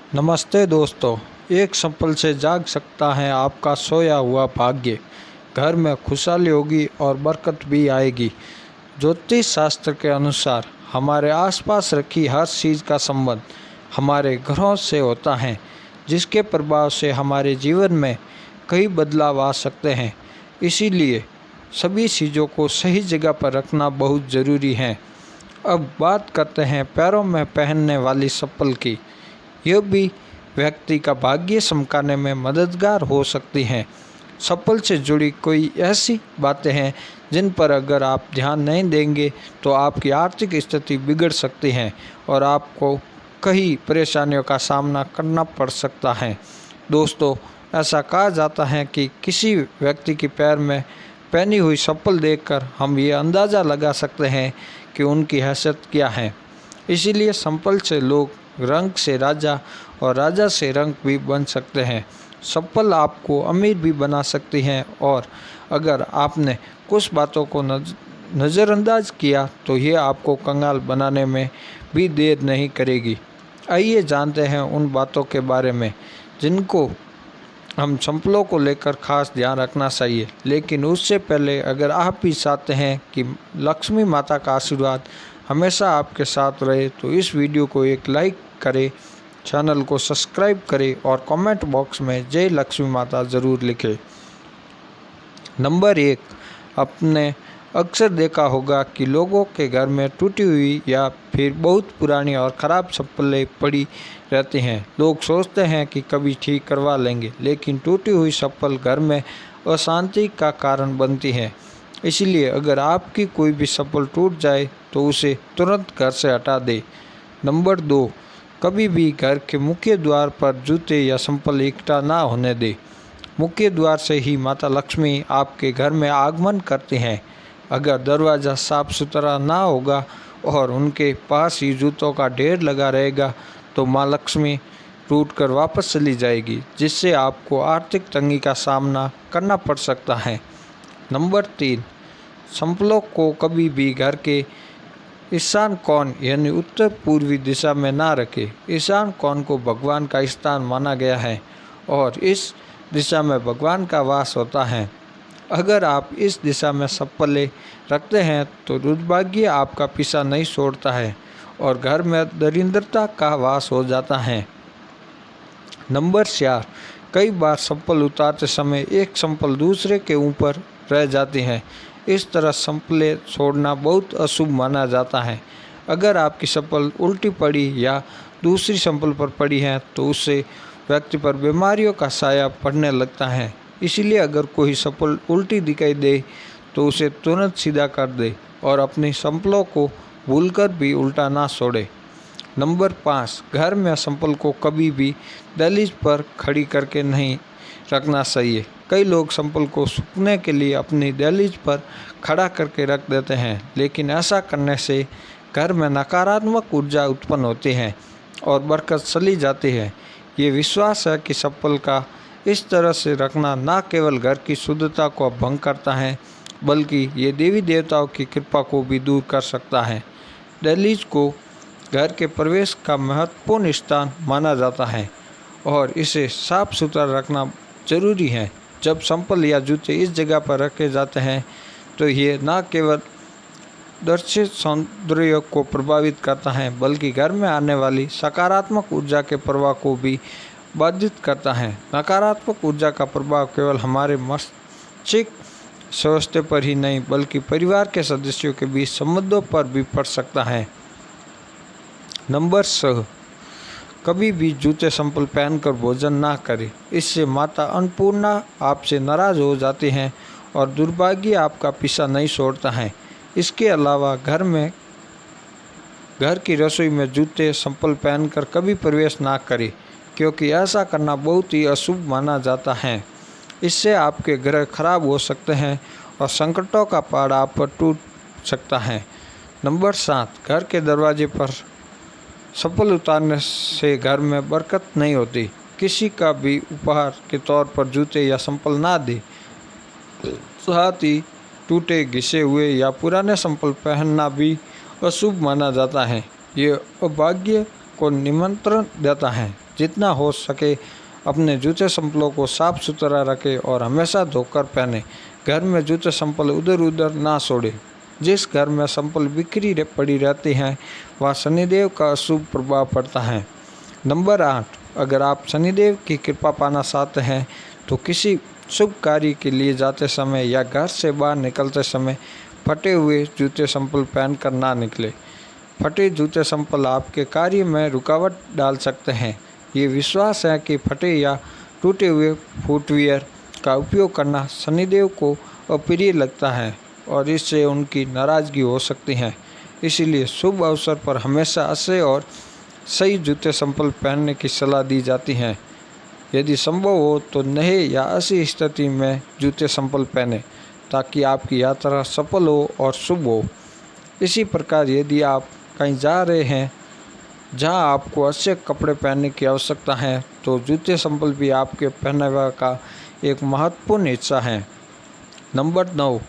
नमस्ते दोस्तों। एक संपल से जाग सकता है आपका सोया हुआ भाग्य। घर में खुशहाली होगी और बरकत भी आएगी। ज्योतिष शास्त्र के अनुसार हमारे आसपास रखी हर चीज़ का संबंध हमारे ग्रहों से होता है, जिसके प्रभाव से हमारे जीवन में कई बदलाव आ सकते हैं। इसीलिए सभी चीज़ों को सही जगह पर रखना बहुत ज़रूरी है। अब बात करते हैं पैरों में पहनने वाली चप्पल की। यह भी व्यक्ति का भाग्य चमकाने में मददगार हो सकती हैं। चप्पल से जुड़ी कोई ऐसी बातें हैं जिन पर अगर आप ध्यान नहीं देंगे तो आपकी आर्थिक स्थिति बिगड़ सकती है और आपको कई परेशानियों का सामना करना पड़ सकता है। दोस्तों, ऐसा कहा जाता है कि किसी व्यक्ति के पैर में पहनी हुई चप्पल देखकर हम ये अंदाज़ा लगा सकते हैं कि उनकी हैसियत क्या है। इसीलिए चप्पल से लोग रंग से राजा और राजा से रंग भी बन सकते हैं। चप्पल आपको अमीर भी बना सकती हैं और अगर आपने कुछ बातों को नज़रअंदाज किया तो ये आपको कंगाल बनाने में भी देर नहीं करेगी। आइए जानते हैं उन बातों के बारे में जिनको हम चप्पलों को लेकर खास ध्यान रखना चाहिए। लेकिन उससे पहले अगर आप भी चाहते हैं कि लक्ष्मी माता का आशीर्वाद हमेशा आपके साथ रहे तो इस वीडियो को एक लाइक करें, चैनल को सब्सक्राइब करें और कमेंट बॉक्स में जय लक्ष्मी माता ज़रूर लिखें। नंबर 1, आपने अक्सर देखा होगा कि लोगों के घर में टूटी हुई या फिर बहुत पुरानी और ख़राब चप्पलें पड़ी रहती हैं। लोग सोचते हैं कि कभी ठीक करवा लेंगे, लेकिन टूटी हुई चप्पल घर में अशांति का कारण बनती है। इसलिए अगर आपकी कोई भी चप्पल टूट जाए तो उसे तुरंत घर से हटा दें। नंबर 2, कभी भी घर के मुख्य द्वार पर जूते या चप्पल इकट्ठा ना होने दें। मुख्य द्वार से ही माता लक्ष्मी आपके घर में आगमन करती हैं। अगर दरवाज़ा साफ सुथरा ना होगा और उनके पास ही जूतों का ढेर लगा रहेगा तो माँ लक्ष्मी टूट कर वापस चली जाएगी, जिससे आपको आर्थिक तंगी का सामना करना पड़ सकता है। नंबर 3, चप्पलों को कभी भी घर के ईशान कोण यानी उत्तर पूर्वी दिशा में ना रखें। ईशान कोण को भगवान का स्थान माना गया है और इस दिशा में भगवान का वास होता है। अगर आप इस दिशा में चप्पलें रखते हैं तो दुर्भाग्य आपका पीछा नहीं छोड़ता है और घर में दरिद्रता का वास हो जाता है। नंबर 4, कई बार चप्पल उतारते समय एक चप्पल दूसरे के ऊपर रह जाती है। इस तरह चप्पलें छोड़ना बहुत अशुभ माना जाता है। अगर आपकी चप्पल उल्टी पड़ी या दूसरी चप्पल पर पड़ी है तो उससे व्यक्ति पर बीमारियों का साया पड़ने लगता है। इसीलिए अगर कोई चप्पल उल्टी दिखाई दे तो उसे तुरंत सीधा कर दे और अपनी चप्पलों को भूलकर भी उल्टा ना छोड़े। नंबर 5, घर में चप्पल को कभी भी दहलीज पर खड़ी करके नहीं रखना चाहिए। कई लोग चप्पल को सूखने के लिए अपनी दहलीज पर खड़ा करके रख देते हैं, लेकिन ऐसा करने से घर में नकारात्मक ऊर्जा उत्पन्न होती है और बरकत चली जाती है। ये विश्वास है कि चप्पल का इस तरह से रखना न केवल घर की शुद्धता को भंग करता है, बल्कि ये देवी देवताओं की कृपा को भी दूर कर सकता है। दहलीज को घर के प्रवेश का महत्वपूर्ण स्थान माना जाता है और इसे साफ सुथरा रखना जरूरी है। जब चप्पल या जूते इस जगह पर रखे जाते हैं तो ये न केवल दर्शित सौंदर्य को प्रभावित करता है, बल्कि घर में आने वाली सकारात्मक ऊर्जा के प्रवाह को भी बाधित करता है। नकारात्मक ऊर्जा का प्रभाव केवल हमारे मस्तिष्क स्वास्थ्य पर ही नहीं बल्कि परिवार के सदस्यों के बीच संबंधों पर भी पड़ सकता है। नंबर 6, कभी भी जूते चप्पल पहनकर भोजन ना करें। इससे माता अन्नपूर्णा आपसे नाराज हो जाती हैं और दुर्भाग्य आपका पीछा नहीं छोड़ता है। इसके अलावा घर की रसोई में जूते चप्पल पहनकर कभी प्रवेश ना करें, क्योंकि ऐसा करना बहुत ही अशुभ माना जाता है। इससे आपके ग्रह खराब हो सकते हैं और संकटों का पहाड़ आप पर टूट सकता है। नंबर 7, घर के दरवाजे पर चप्पल उतारने से घर में बरकत नहीं होती। किसी का भी उपहार के तौर पर जूते या चप्पल ना दें। साथ ही टूटे, घिसे हुए या पुराने चप्पल पहनना भी अशुभ माना जाता है। ये अभाग्य को निमंत्रण देता है। जितना हो सके अपने जूते संपलों को साफ सुथरा रखें और हमेशा धोकर पहने। घर में जूते संपल उधर उधर ना छोड़े। जिस घर में संपल बिखरी पड़ी रहती हैं वहाँ शनिदेव का अशुभ प्रभाव पड़ता है। नंबर 8, अगर आप शनिदेव की कृपा पाना चाहते हैं तो किसी शुभ कार्य के लिए जाते समय या घर से बाहर निकलते समय फटे हुए जूते संपल पहनकर ना निकले। फटे जूते संपल आपके कार्य में रुकावट डाल सकते हैं। ये विश्वास है कि फटे या टूटे हुए फुटवियर का उपयोग करना शनिदेव को अप्रिय लगता है और इससे उनकी नाराज़गी हो सकती है। इसीलिए शुभ अवसर पर हमेशा अच्छे और सही जूते संपल पहनने की सलाह दी जाती है। यदि संभव हो तो नए या ऐसी स्थिति में जूते संपल पहने ताकि आपकी यात्रा सफल हो और शुभ हो। इसी प्रकार यदि आप कहीं जा रहे हैं जहां आपको अच्छे कपड़े पहनने की आवश्यकता है तो जूते संपल भी आपके पहनावा का एक महत्वपूर्ण हिस्सा है। नंबर 9,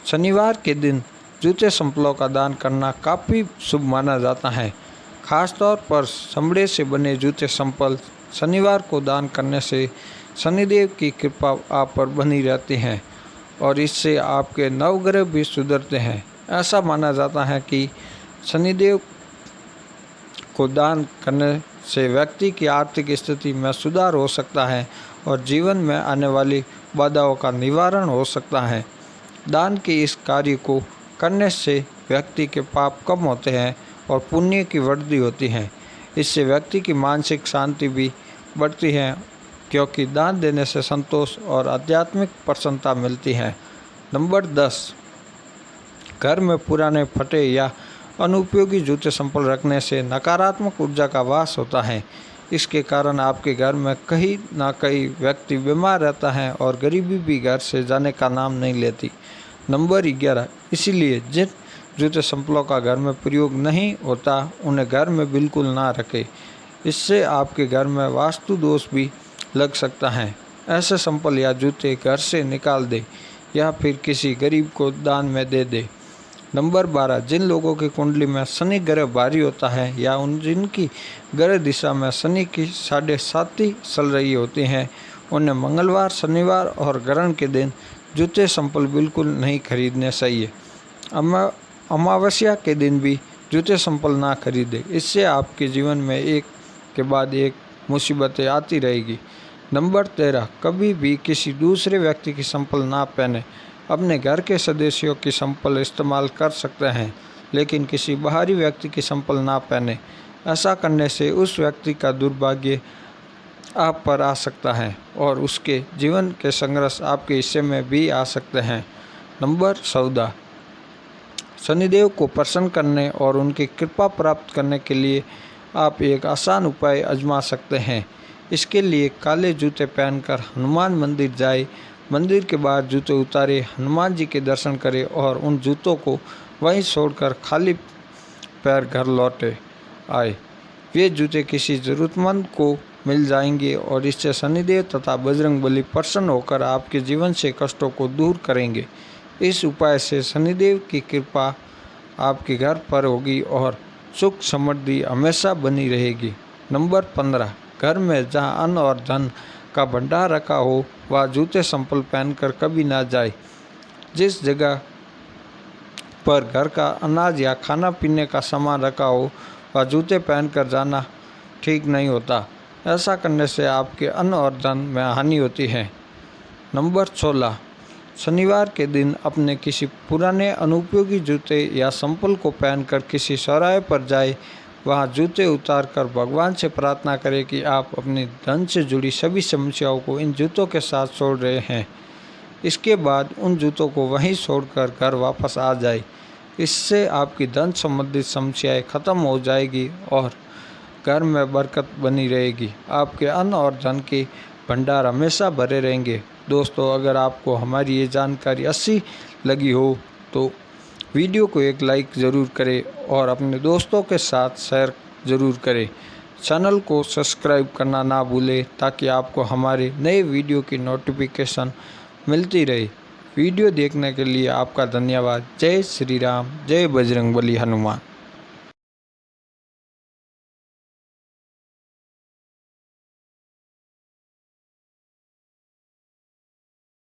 शनिवार के दिन जूते संपलों का दान करना काफ़ी शुभ माना जाता है। खासतौर पर चमड़े से बने जूते संपल शनिवार को दान करने से शनिदेव की कृपा आप पर बनी रहती है और इससे आपके नवग्रह भी सुधरते हैं। ऐसा माना जाता है कि शनिदेव को दान करने से व्यक्ति की आर्थिक स्थिति में सुधार हो सकता है और जीवन में आने वाली बाधाओं का निवारण हो सकता है। दान के इस कार्य को करने से व्यक्ति के पाप कम होते हैं और पुण्य की वृद्धि होती है। इससे व्यक्ति की मानसिक शांति भी बढ़ती है क्योंकि दान देने से संतोष और आध्यात्मिक प्रसन्नता मिलती है। नंबर 10, घर में पुराने फटे या अनुपयोगी जूते संपल रखने से नकारात्मक ऊर्जा का वास होता है। इसके कारण आपके घर में कहीं ना कहीं व्यक्ति बीमार रहता है और गरीबी भी घर से जाने का नाम नहीं लेती। नंबर 11, इसीलिए जिन जूते संपलों का घर में प्रयोग नहीं होता उन्हें घर में बिल्कुल ना रखें। इससे आपके घर में वास्तु दोष भी लग सकता है। ऐसे संपल या जूते घर से निकाल दे या फिर किसी गरीब को दान में दे दे। नंबर 12, जिन लोगों की कुंडली में शनि ग्रह भारी होता है या जिनकी ग्रह दिशा में शनि की 7.5 चल रही होती हैं उन्हें मंगलवार, शनिवार और ग्रहण के दिन जूते संपल बिल्कुल नहीं खरीदने चाहिए। अमावस्या के दिन भी जूते संपल ना खरीदें। इससे आपके जीवन में एक के बाद एक मुसीबतें आती रहेगी। नंबर 13, कभी भी किसी दूसरे व्यक्ति की संपल ना पहने। अपने घर के सदस्यों की संपल इस्तेमाल कर सकते हैं लेकिन किसी बाहरी व्यक्ति की संपल ना पहने। ऐसा करने से उस व्यक्ति का दुर्भाग्य आप पर आ सकता है और उसके जीवन के संघर्ष आपके हिस्से में भी आ सकते हैं। नंबर 14, शनिदेव को प्रसन्न करने और उनकी कृपा प्राप्त करने के लिए आप एक आसान उपाय आजमा सकते हैं। इसके लिए काले जूते पहनकर हनुमान मंदिर जाए, मंदिर के बाहर जूते उतारे, हनुमान जी के दर्शन करें और उन जूतों को वहीं छोड़कर खाली पैर घर लौटे आए। वे जूते किसी ज़रूरतमंद को मिल जाएंगे और इससे शनिदेव तथा बजरंगबली प्रसन्न होकर आपके जीवन से कष्टों को दूर करेंगे। इस उपाय से शनिदेव की कृपा आपके घर पर होगी और सुख समृद्धि हमेशा बनी रहेगी। नंबर 15, घर में जहां अन्न और धन का भंडार रखा हो वह जूते संपल पहनकर कभी ना जाए। जिस जगह पर घर का अनाज या खाना पीने का सामान रखा हो वह जूते पहनकर जाना ठीक नहीं होता। ऐसा करने से आपके अन्न और धन में हानि होती है। नंबर 16, शनिवार के दिन अपने किसी पुराने अनुपयोगी जूते या संपल को पहनकर किसी चौराहे पर जाए। वहाँ जूते उतारकर भगवान से प्रार्थना करें कि आप अपने धन से जुड़ी सभी समस्याओं को इन जूतों के साथ छोड़ रहे हैं। इसके बाद उन जूतों को वहीं छोड़कर घर वापस आ जाए। इससे आपकी धन संबंधित समस्याएं खत्म हो जाएगी और घर में बरकत बनी रहेगी। आपके अन्न और धन के भंडार हमेशा भरे रहेंगे। दोस्तों, अगर आपको हमारी ये जानकारी अच्छी लगी हो तो वीडियो को एक लाइक ज़रूर करें और अपने दोस्तों के साथ शेयर ज़रूर करें। चैनल को सब्सक्राइब करना ना भूलें ताकि आपको हमारे नए वीडियो की नोटिफिकेशन मिलती रहे। वीडियो देखने के लिए आपका धन्यवाद। जय श्री राम, जय बजरंगबली हनुमान।